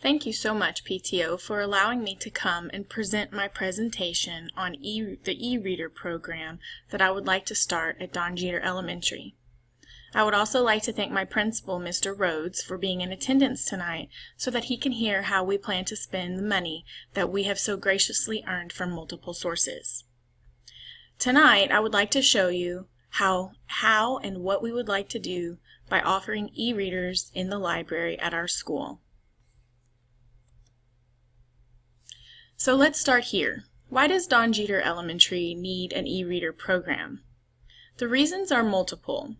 Thank you so much, PTO, for allowing me to come and present my presentation on the EReader program that I would like to start at Don Jeter Elementary. I would also like to thank my principal, Mr. Rhodes, for being in attendance tonight so that he can hear how we plan to spend the money that we have so graciously earned from multiple sources. Tonight, I would like to show you how and what we would like to do by offering e-readers in the library at our school. So let's start here. Why does Don Jeter Elementary need an e-reader program? The reasons are multiple.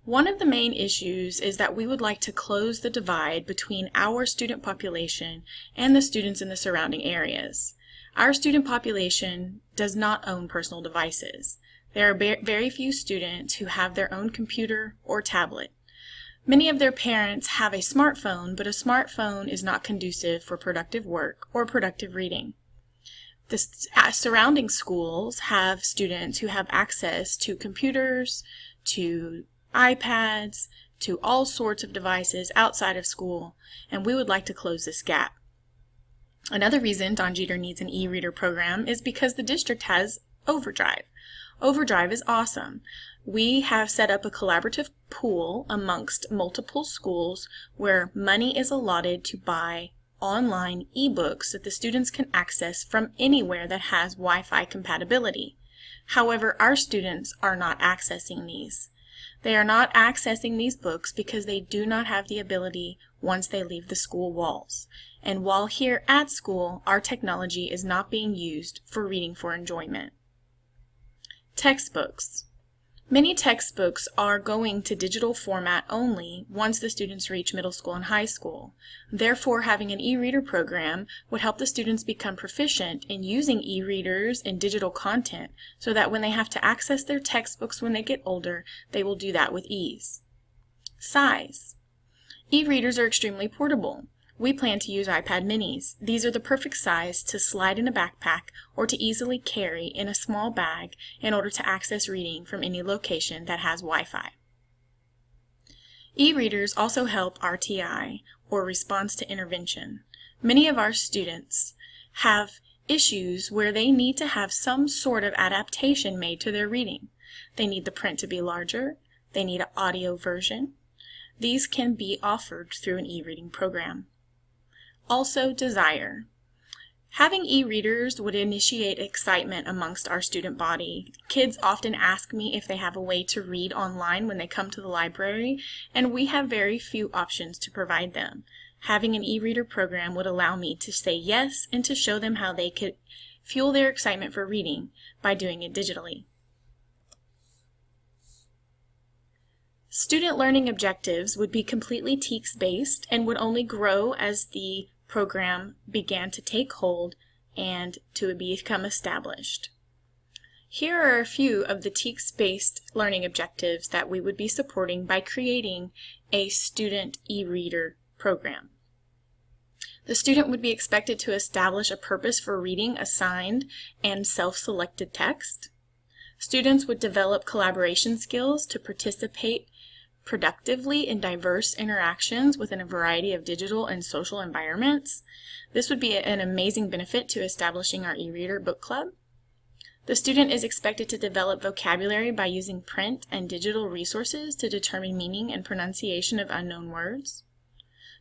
One of the main issues is that we would like to close the divide between our student population and the students in the surrounding areas. Our student population does not own personal devices. There are very few students who have their own computer or tablet. Many of their parents have a smartphone, but a smartphone is not conducive for productive work or productive reading. The surrounding schools have students who have access to computers, to iPads, to all sorts of devices outside of school, and we would like to close this gap. Another reason Don Jeter needs an e-reader program is because the district has Overdrive. Overdrive is awesome. We have set up a collaborative pool amongst multiple schools where money is allotted to buy online ebooks that the students can access from anywhere that has Wi-Fi compatibility. However, our students are not accessing these. They are not accessing these books because they do not have the ability once they leave the school walls. And while here at school, our technology is not being used for reading for enjoyment. Textbooks. Many textbooks are going to digital format only once the students reach middle school and high school. Therefore, having an e-reader program would help the students become proficient in using e-readers and digital content so that when they have to access their textbooks when they get older, they will do that with ease. Size. E-readers are extremely portable. We plan to use iPad minis. These are the perfect size to slide in a backpack or to easily carry in a small bag in order to access reading from any location that has Wi-Fi. E-readers also help RTI, or response to intervention. Many of our students have issues where they need to have some sort of adaptation made to their reading. They need the print to be larger. They need an audio version. These can be offered through an e-reading program. Also, desire. Having e-readers would initiate excitement amongst our student body. Kids often ask me if they have a way to read online when they come to the library, and we have very few options to provide them. Having an e-reader program would allow me to say yes and to show them how they could fuel their excitement for reading by doing it digitally. Student learning objectives would be completely TEKS-based and would only grow as the program began to take hold and to become established. Here are a few of the TEKS-based learning objectives that we would be supporting by creating a student e-reader program. The student would be expected to establish a purpose for reading assigned and self-selected text. Students would develop collaboration skills to participate productively in diverse interactions within a variety of digital and social environments. This would be an amazing benefit to establishing our e-reader book club. The student is expected to develop vocabulary by using print and digital resources to determine meaning and pronunciation of unknown words.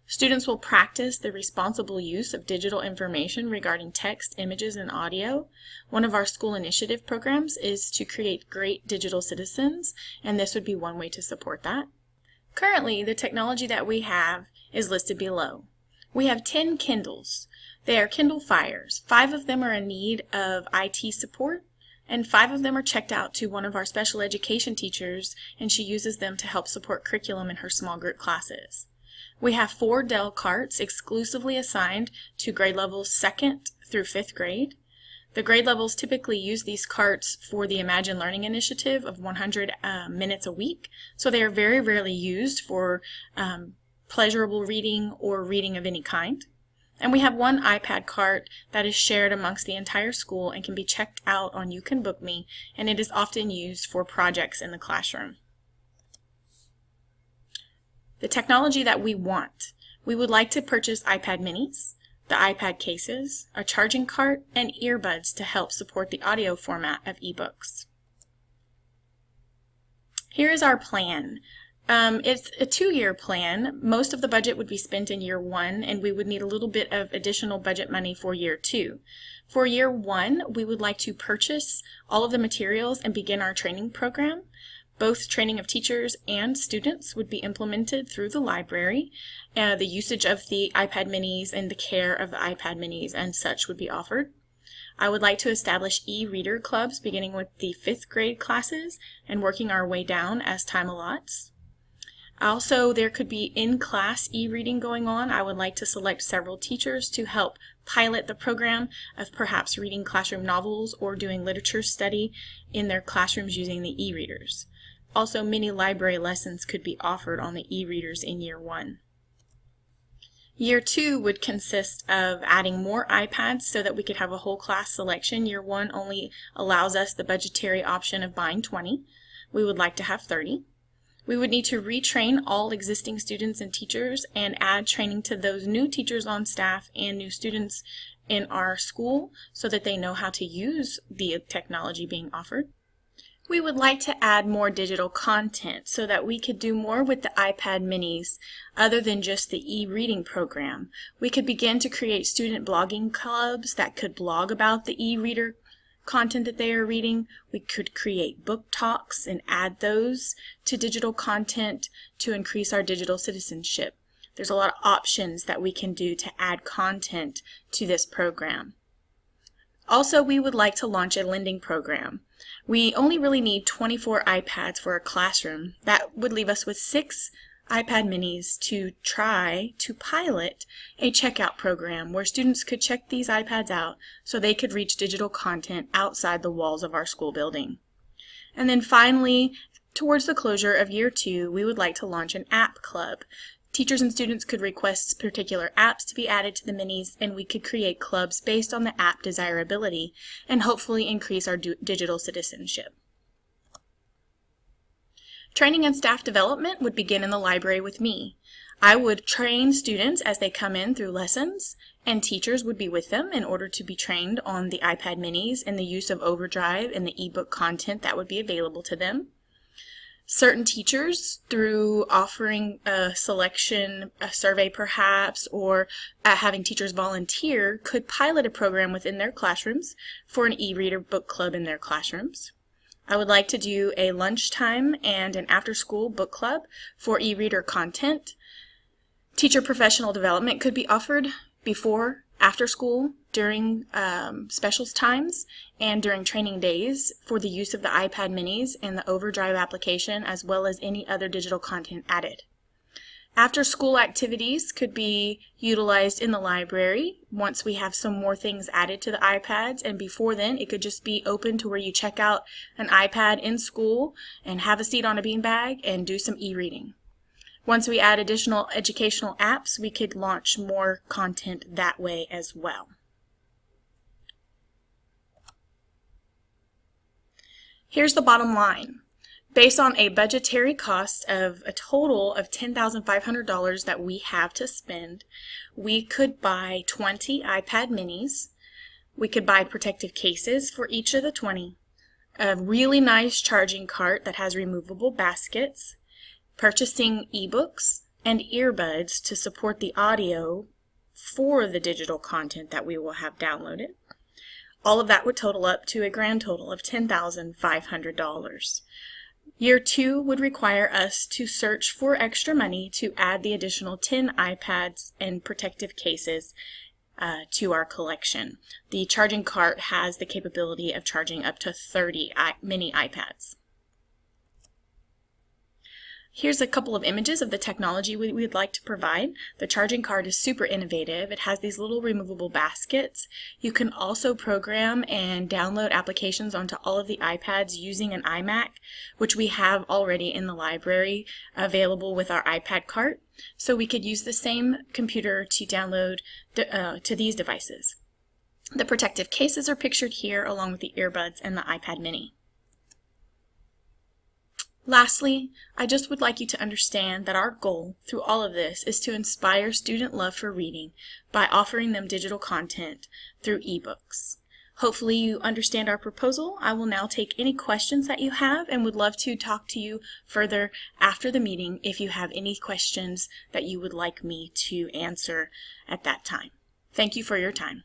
Students will practice the responsible use of digital information regarding text, images, and audio. One of our school initiative programs is to create great digital citizens, and this would be one way to support that. Currently, the technology that we have is listed below. We have 10 Kindles. They are Kindle Fires. 5 of them are in need of IT support, and 5 of them are checked out to one of our special education teachers, and she uses them to help support curriculum in her small group classes. We have 4 Dell carts exclusively assigned to grade levels 2nd through 5th grade. The grade levels typically use these carts for the Imagine Learning initiative of 100 minutes a week, so they are very rarely used for pleasurable reading or reading of any kind. And we have 1 iPad cart that is shared amongst the entire school and can be checked out on You Can Book Me, and it is often used for projects in the classroom. The technology that we want. We would like to purchase iPad minis, the iPad cases, a charging cart, and earbuds to help support the audio format of ebooks. Here is our plan. It's a 2-year plan. Most of the budget would be spent in year 1, and we would need a little bit of additional budget money for year 2. For year 1, we would like to purchase all of the materials and begin our training program. Both training of teachers and students would be implemented through the library. The usage of the iPad minis and the care of the iPad minis and such would be offered. I would like to establish e-reader clubs beginning with the 5th grade classes and working our way down as time allots. Also, there could be in-class e-reading going on. I would like to select several teachers to help pilot the program of perhaps reading classroom novels or doing literature study in their classrooms using the e-readers. Also, mini library lessons could be offered on the e-readers in year 1. Year 2 would consist of adding more iPads so that we could have a whole class selection. Year 1 only allows us the budgetary option of buying 20. We would like to have 30. We would need to retrain all existing students and teachers and add training to those new teachers on staff and new students in our school so that they know how to use the technology being offered. We would like to add more digital content so that we could do more with the iPad minis other than just the e-reading program. We could begin to create student blogging clubs that could blog about the e-reader content that they are reading. We could create book talks and add those to digital content to increase our digital citizenship. There's a lot of options that we can do to add content to this program. Also, we would like to launch a lending program. We only really need 24 iPads for a classroom. That would leave us with 6 iPad minis to try to pilot a checkout program where students could check these iPads out so they could reach digital content outside the walls of our school building. And then finally, towards the closure of year 2, we would like to launch an app club. Teachers and students could request particular apps to be added to the minis, and we could create clubs based on the app desirability and hopefully increase our digital citizenship. Training and staff development would begin in the library with me. I would train students as they come in through lessons, and teachers would be with them in order to be trained on the iPad minis and the use of Overdrive and the ebook content that would be available to them. Certain teachers, through offering a selection, a survey perhaps, or having teachers volunteer, could pilot a program within their classrooms for an e-reader book club in their classrooms. I would like to do a lunchtime and an after-school book club for e-reader content. Teacher professional development could be offered before, after school, during specials times, and during training days for the use of the iPad minis and the Overdrive application, as well as any other digital content added. After school activities could be utilized in the library once we have some more things added to the iPads, and before then it could just be open to where you check out an iPad in school and have a seat on a beanbag and do some e-reading. Once we add additional educational apps, we could launch more content that way as well. Here's the bottom line. Based on a budgetary cost of a total of $10,500 that we have to spend, we could buy 20 iPad minis. We could buy protective cases for each of the 20, a really nice charging cart that has removable baskets, purchasing ebooks and earbuds to support the audio for the digital content that we will have downloaded. All of that would total up to a grand total of $10,500. Year 2 would require us to search for extra money to add the additional 10 iPads and protective cases to our collection. The charging cart has the capability of charging up to 30 mini iPads. Here's a couple of images of the technology we'd like to provide. The charging cart is super innovative. It has these little removable baskets. You can also program and download applications onto all of the iPads using an iMac, which we have already in the library available with our iPad cart. So we could use the same computer to download to these devices. The protective cases are pictured here along with the earbuds and the iPad mini. Lastly, I just would like you to understand that our goal through all of this is to inspire student love for reading by offering them digital content through ebooks. Hopefully you understand our proposal. I will now take any questions that you have and would love to talk to you further after the meeting if you have any questions that you would like me to answer at that time. Thank you for your time.